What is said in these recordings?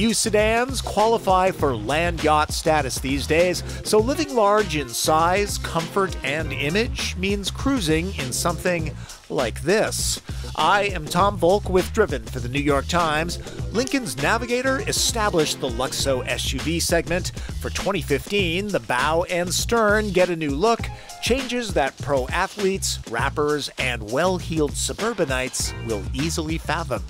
Few sedans qualify for land yacht status these days, so living large in size, comfort, and image means cruising in something like this. I am Tom Voelk with Driven for the New York Times. Lincoln's Navigator established the Luxo SUV segment. For 2015, the bow and stern get a new look, changes that pro athletes, rappers, and well-heeled suburbanites will easily fathom.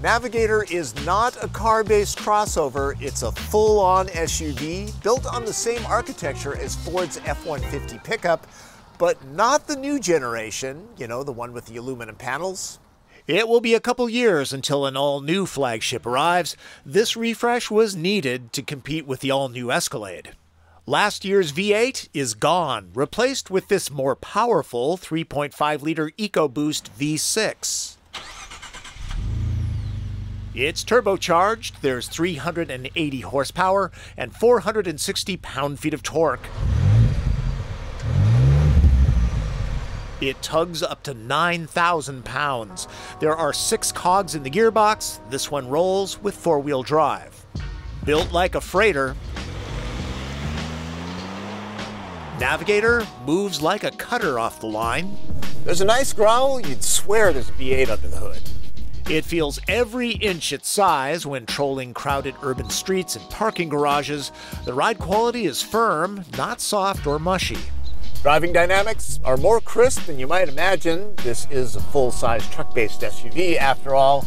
Navigator is not a car-based crossover, it's a full-on SUV built on the same architecture as Ford's F-150 pickup, but not the new generation, you know, the one with the aluminum panels. It will be a couple years until an all-new flagship arrives. This refresh was needed to compete with the all-new Escalade. Last year's V8 is gone, replaced with this more powerful 3.5-liter EcoBoost V6. It's turbocharged, there's 380 horsepower and 460 pound-feet of torque. It tugs up to 9,000 pounds. There are 6 cogs in the gearbox. This one rolls with 4-wheel drive. Built like a freighter, Navigator moves like a cutter off the line. There's a nice growl, you'd swear there's a V8 under the hood. It feels every inch its size when trolling crowded urban streets and parking garages. The ride quality is firm, not soft or mushy. Driving dynamics are more crisp than you might imagine. This is a full-size truck-based SUV after all.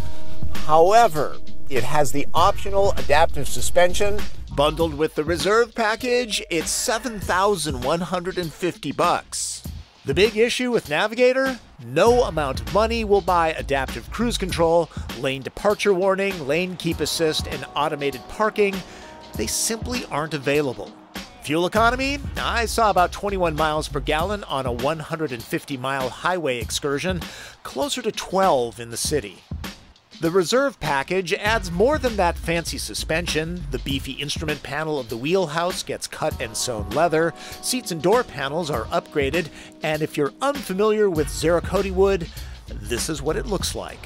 However, it has the optional adaptive suspension. Bundled with the reserve package, it's $7,150. The big issue with Navigator? No amount of money will buy adaptive cruise control, lane departure warning, lane keep assist, and automated parking. They simply aren't available. Fuel economy? I saw about 21 miles per gallon on a 150-mile highway excursion, closer to 12 in the city. The reserve package adds more than that fancy suspension. The beefy instrument panel of the wheelhouse gets cut and sewn leather, seats and door panels are upgraded, and if you're unfamiliar with Zeracoti wood, this is what it looks like.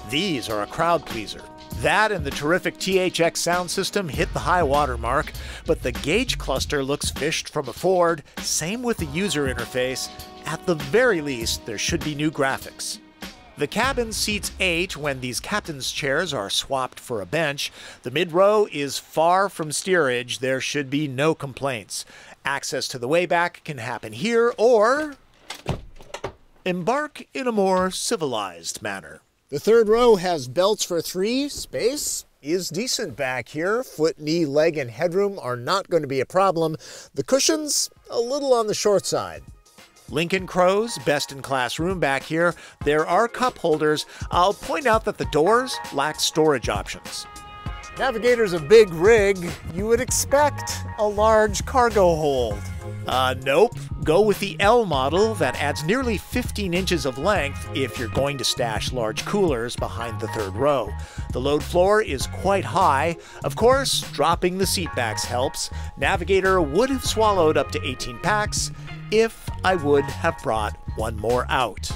These are a crowd pleaser. That and the terrific THX sound system hit the high water mark, but the gauge cluster looks fished from a Ford, same with the user interface. At the very least, there should be new graphics. The cabin seats 8 when these captain's chairs are swapped for a bench. The mid-row is far from steerage. There should be no complaints. Access to the way back can happen here or embark in a more civilized manner. The third row has belts for 3. Space is decent back here. Foot, knee, leg, and headroom are not going to be a problem. The cushions, a little on the short side. Lincoln Crow's best-in-class room back here. There are cup holders. I'll point out that the doors lack storage options. Navigator's a big rig. You would expect a large cargo hold. Nope. Go with the L model that adds nearly 15 inches of length if you're going to stash large coolers behind the third row. The load floor is quite high. Of course, dropping the seat backs helps. Navigator would have swallowed up to 18 packs if I would have brought one more out.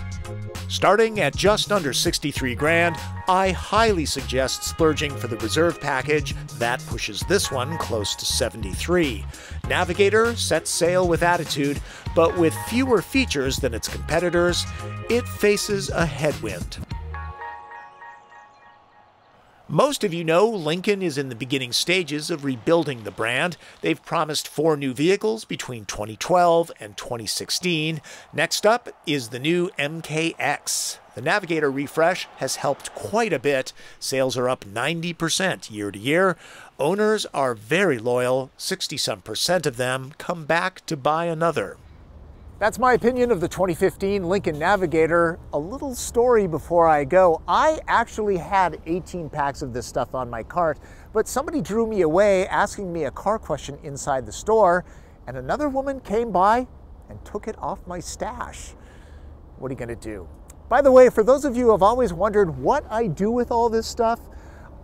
Starting at just under 63 grand, I highly suggest splurging for the reserve package. That pushes this one close to 73. Navigator sets sail with attitude, but with fewer features than its competitors, it faces a headwind. Most of you know Lincoln is in the beginning stages of rebuilding the brand. They've promised 4 new vehicles between 2012 and 2016. Next up is the new MKX. The Navigator refresh has helped quite a bit. Sales are up 90% year to year. Owners are very loyal. 60-some% of them come back to buy another. That's my opinion of the 2015 Lincoln Navigator. A little story before I go. I actually had 18 packs of this stuff on my cart, but somebody drew me away asking me a car question inside the store, and another woman came by and took it off my stash. What are you gonna do? By the way, for those of you who have always wondered what I do with all this stuff,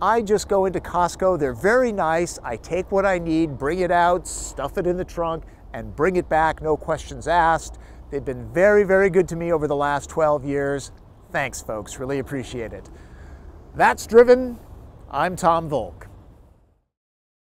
I just go into Costco. They're very nice. I take what I need, bring it out, stuff it in the trunk, and bring it back, no questions asked. They've been very, very good to me over the last 12 years. Thanks, folks. Really appreciate it. That's Driven. I'm Tom Voelk.